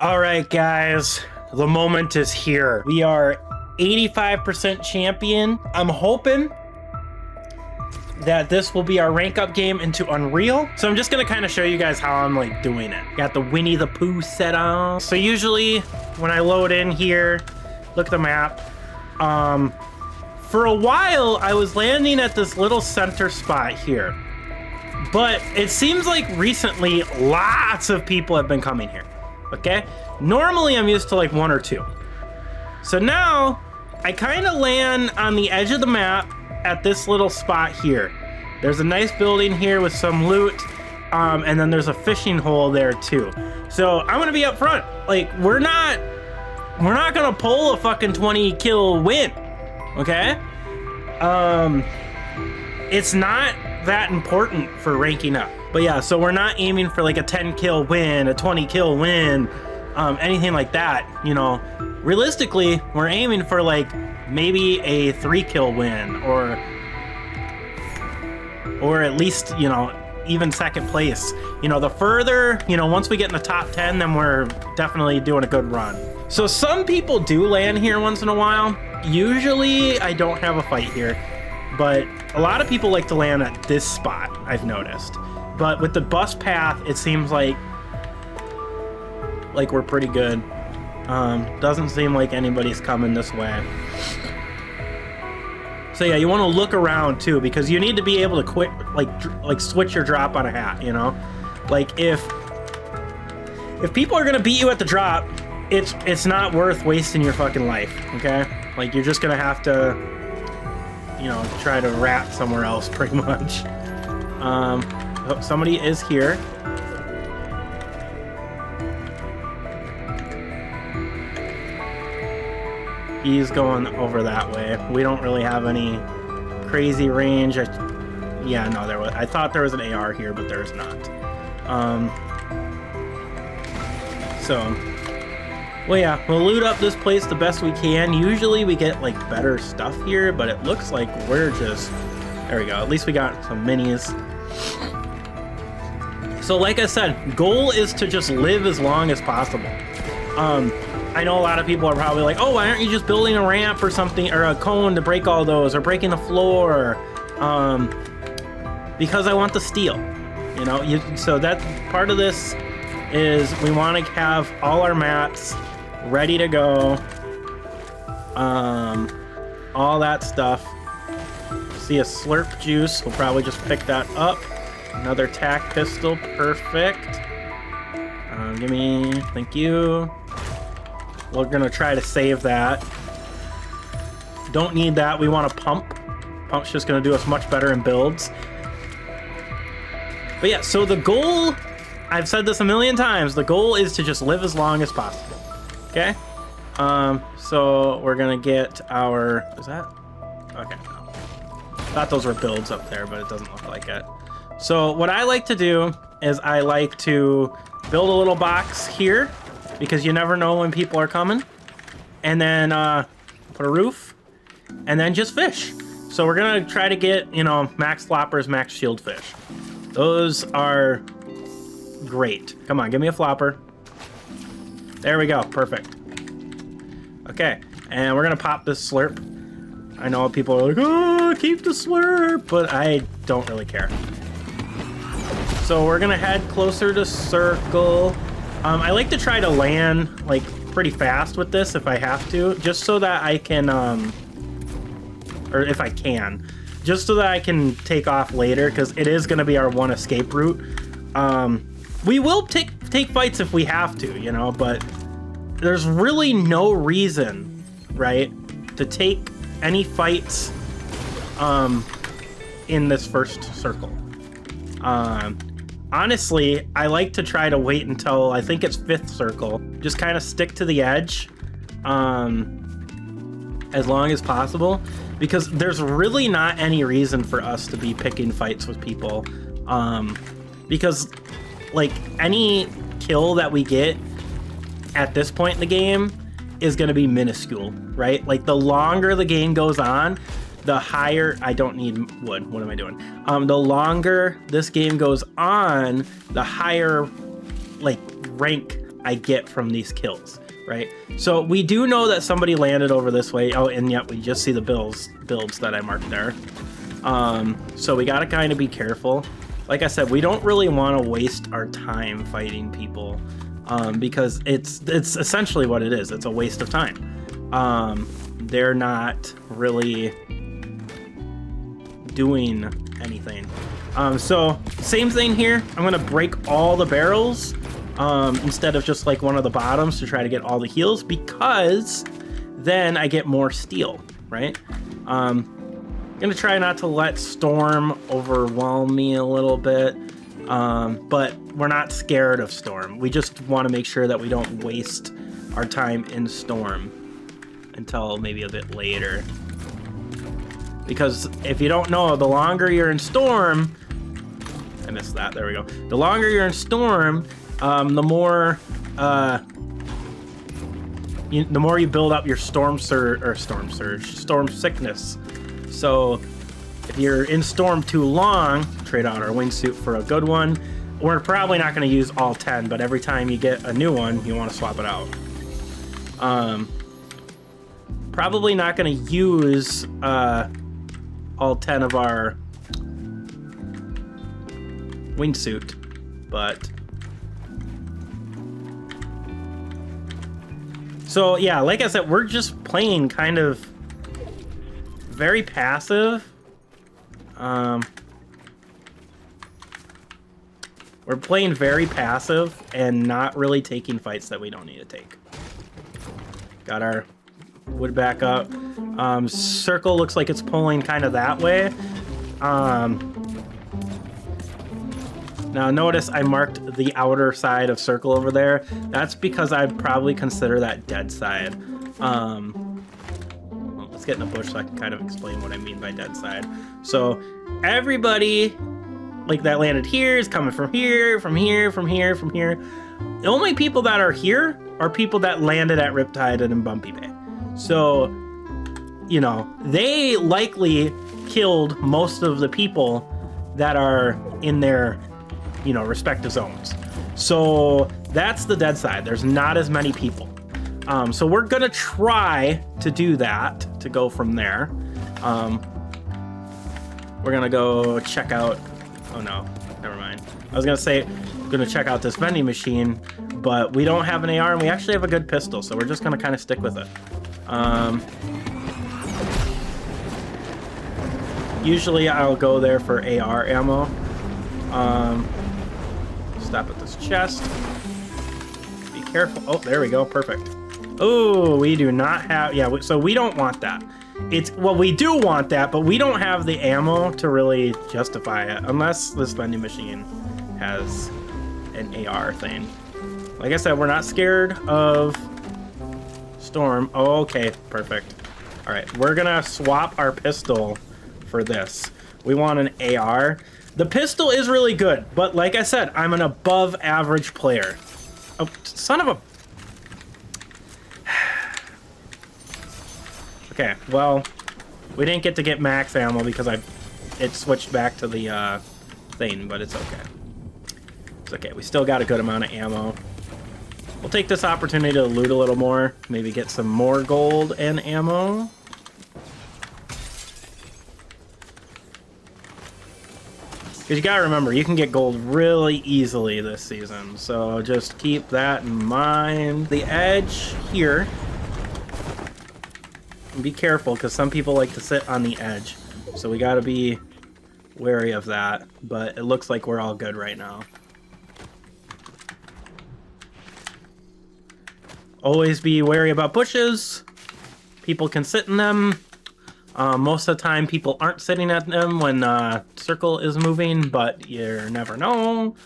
All right, guys, the moment is here. We are 85% champion. I'm hoping that this will be our rank up game into Unreal. So I'm just gonna kind of show you guys how I'm like doing it. Got the Winnie the Pooh set on. So usually when I load in here, look at the map. For a while, I was landing at this little center spot here. But it seems like recently, lots of people have been coming here. Okay, normally I'm used to like one or two. So now I kind of land on the edge of the map at this little spot here. There's a nice building here with some loot, and then there's a fishing hole there too. So I'm gonna be up front. Like we're not gonna pull a fucking 20 kill win, okay? It's not that important for ranking up. But yeah, so we're not aiming for like a 10 kill win, a 20 kill win, anything like that. You know, realistically, we're aiming for like maybe a 3 kill win or at least, you know, even second place. You know, the further, you know, once we get in the top 10, then we're definitely doing a good run. So some people do land here once in a while. Usually I don't have a fight here, but a lot of people like to land at this spot, I've noticed. But with the bus path, it seems like we're pretty good. Doesn't seem like anybody's coming this way. So yeah, you want to look around too, because you need to be able to quick, like switch your drop on a hat, you know? Like if people are gonna beat you at the drop, it's not worth wasting your fucking life, okay? Like you're just gonna have to, you know, try to rat somewhere else pretty much. Oh, somebody is here. He's going over that way. We don't really have any crazy range. Yeah, no, there was. I thought there was an AR here, but there's not. Well, yeah, we'll loot up this place the best we can. Usually we get like better stuff here, but it looks like we're just, there we go. At least we got some minis. So like I said, goal is to just live as long as possible. I know a lot of people are probably like, oh, why aren't you just building a ramp or something, or a cone to break all those, or breaking the floor? Because I want the steel, you know? So that part of this is we want to have all our mats ready to go. All that stuff. See a slurp juice, we'll probably just pick that up. Another tac pistol, perfect. Give me, thank you. We're gonna try to save that. Don't need that, we want a pump. Pump's just gonna do us much better in builds. But yeah, so the goal, I've said this a million times, the goal is to just live as long as possible, okay? So we're gonna get our, is that? Okay, no. Thought those were builds up there, but it doesn't look like it. So what I like to do is I like to build a little box here because you never know when people are coming. And then put a roof and then just fish. So we're gonna try to get, you know, max floppers, max shield fish. Those are great. Come on, give me a flopper. There we go, perfect. Okay, and we're gonna pop this slurp. I know people are like, oh, keep the slurp, but I don't really care. So we're gonna head closer to circle. I like to try to land like pretty fast with this if I have to, just so that I can, or if I can, just so that I can take off later, because it is gonna be our one escape route. We will take fights if we have to, you know, but there's really no reason, right, to take any fights in this first circle. Honestly, I like to try to wait until I think it's 5th circle. Just kind of stick to the edge as long as possible, because there's really not any reason for us to be picking fights with people. Because like any kill that we get at this point in the game is going to be minuscule, right? Like the longer the game goes on, the higher, I don't need wood, what am I doing? The longer this game goes on, the higher like rank I get from these kills, right? So we do know that somebody landed over this way. Oh, and yet we just see the builds that I marked there. So we gotta kind of be careful. Like I said, we don't really want to waste our time fighting people, because it's essentially what it is. It's a waste of time. They're not really doing anything. So same thing here. I'm gonna break all the barrels instead of just like one of the bottoms to try to get all the heals, because then I get more steel, right? I'm gonna try not to let Storm overwhelm me a little bit, but we're not scared of Storm. We just want to make sure that we don't waste our time in Storm until maybe a bit later. Because if you don't know, the longer you're in Storm, I missed that, there we go. The longer you're in Storm, the more you build up your storm sickness. So if you're in Storm too long, trade out our wingsuit for a good one. We're probably not going to use all 10, but every time you get a new one, you want to swap it out. Probably not going to use all 10 of our wingsuit, but so yeah, like I said, we're just playing kind of very passive. We're playing very passive and not really taking fights that we don't need to take. Got our wood back up. Circle looks like it's pulling kind of that way. Now notice I marked the outer side of circle over there. That's because I'd probably consider that dead side. Well, let's get in a bush so I can kind of explain what I mean by dead side. So everybody like that landed here is coming from here, from here, from here, from here. The only people that are here are people that landed at Riptide and in Bumpy Bay. So, you know, they likely killed most of the people that are in their, you know, respective zones. So that's the dead side. There's not as many people. So we're gonna try to do that, to go from there. We're gonna go check out, oh no, never mind. I was gonna say, we're gonna check out this vending machine, but we don't have an AR and we actually have a good pistol, so we're just gonna kind of stick with it. Usually I'll go there for AR ammo. Stop at this chest. Be careful. Oh, there we go. Perfect. Oh, we do not have, yeah, so we don't want that. It's, well, we do want that, but we don't have the ammo to really justify it, unless this vending machine has an AR thing. Like I said, we're not scared of Storm. Oh, okay, perfect. All right, we're gonna swap our pistol for this. We want an AR. The pistol is really good, but like I said, I'm an above average player. Oh, son of a... Okay, well, we didn't get to get max ammo because it switched back to the thing, but it's okay. It's okay, we still got a good amount of ammo. We'll take this opportunity to loot a little more, maybe get some more gold and ammo. Because you gotta remember, you can get gold really easily this season, so just keep that in mind. The edge here. And be careful, because some people like to sit on the edge, so we gotta be wary of that, but it looks like we're all good right now. Always be wary about bushes. People can sit in them. Most of the time, people aren't sitting at them when circle is moving, but you never know.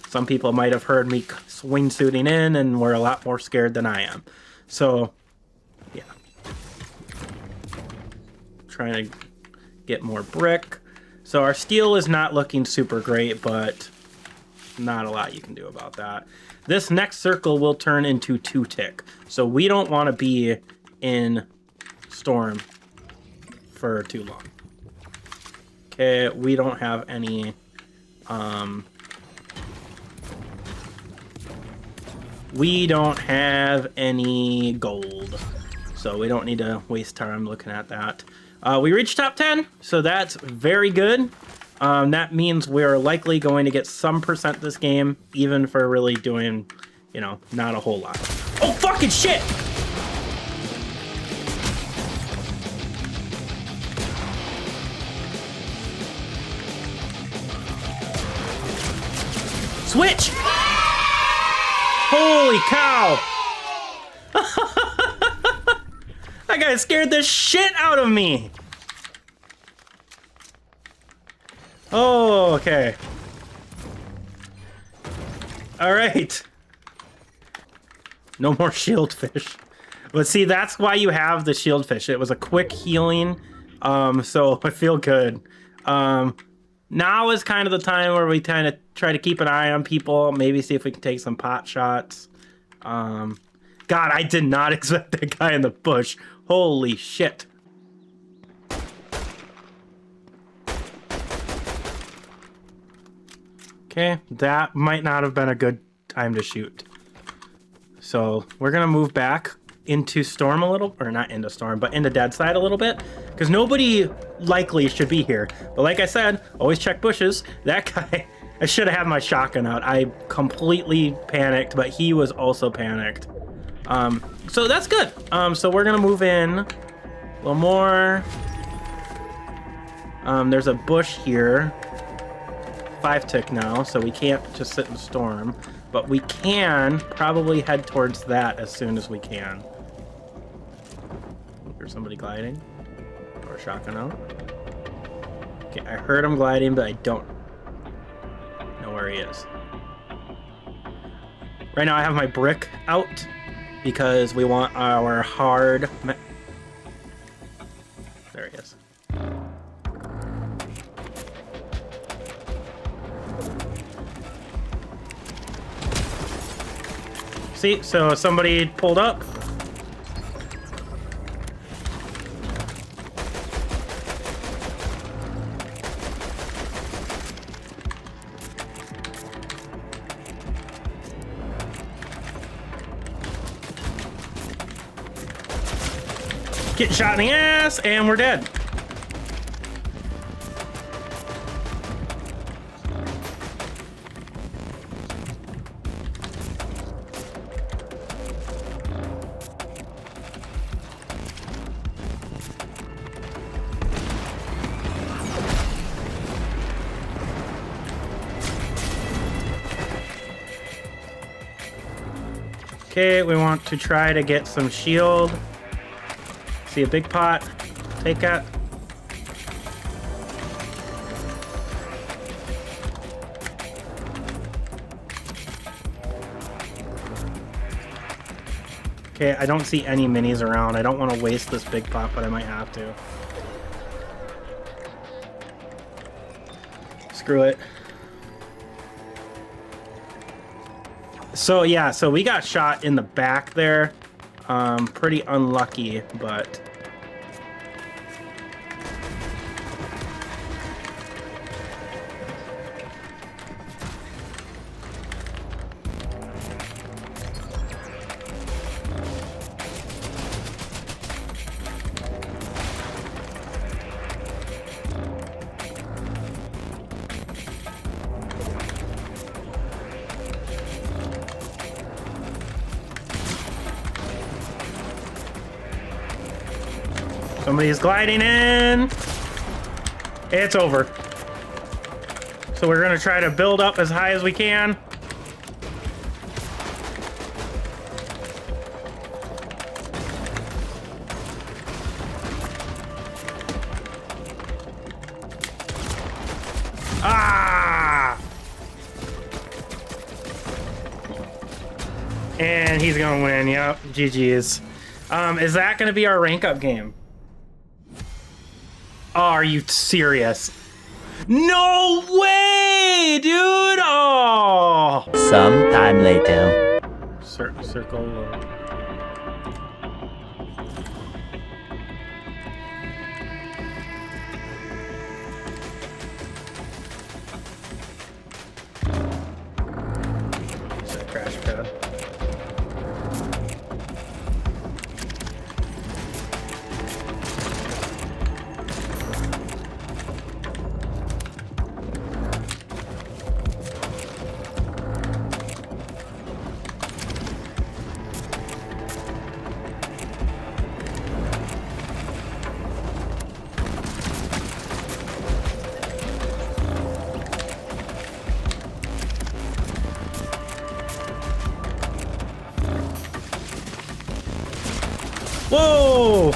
Some people might have heard me wingsuiting in and were a lot more scared than I am. So, yeah. Trying to get more brick. So our steel is not looking super great, but not a lot you can do about that. This next circle will turn into 2-tick. So we don't want to be in Storm for too long. Okay, we don't have any we don't have any gold, so we don't need to waste time looking at that. We reached top 10, so that's very good. That means we're likely going to get some percent this game, even for really doing, you know, not a whole lot. Oh, fucking shit! Switch! Holy cow! That guy scared the shit out of me! Oh, okay. Alright. No more shieldfish. But see, that's why you have the shieldfish. It was a quick healing, so I feel good. Now is kind of the time where we kind of try to keep an eye on people, maybe see if we can take some pot shots. God, I did not expect that guy in the bush. Holy shit. Okay, that might not have been a good time to shoot. So we're gonna move back into Storm a little, or not into Storm, but into Dead Side a little bit, because nobody likely should be here. But like I said, always check bushes. That guy, I should have had my shotgun out. I completely panicked, but he was also panicked. So that's good. So we're gonna move in a little more. There's a bush here. 5 tick now, so we can't just sit and storm, but we can probably head towards that as soon as we can. There's somebody gliding, or shotgun out. Okay, I heard him gliding, but I don't know where he is. Right now I have my brick out because we want our hard... There he is. See, so somebody pulled up. Getting shot in the ass, and we're dead. Okay, we want to try to get some shield. See a big pot. Take that. Okay, I don't see any minis around. I don't want to waste this big pot, but I might have to. Screw it. So yeah, so we got shot in the back there. Pretty unlucky, but... Somebody's gliding in. It's over. So we're gonna try to build up as high as we can. Ah! And he's gonna win. Yep, GG's. Is that gonna be our rank up game? Oh, are you serious? No way, dude! Oh! Sometime later. Circle. Crash pad. Whoa!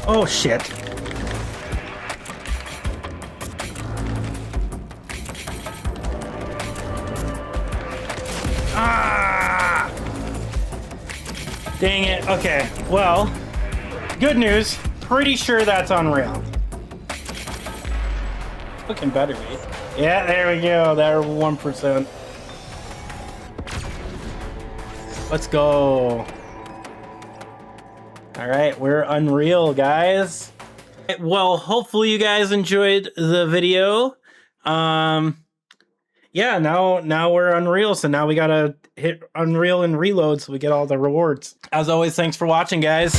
Oh shit. Ah! Dang it. Okay. Well, good news. Pretty sure that's Unreal. Looking better, mate. Yeah, there we go. There 1%. Let's go. All right, we're Unreal, guys. Well, hopefully you guys enjoyed the video. Yeah, now we're Unreal, so now we gotta hit Unreal and reload so we get all the rewards. As always, thanks for watching, guys.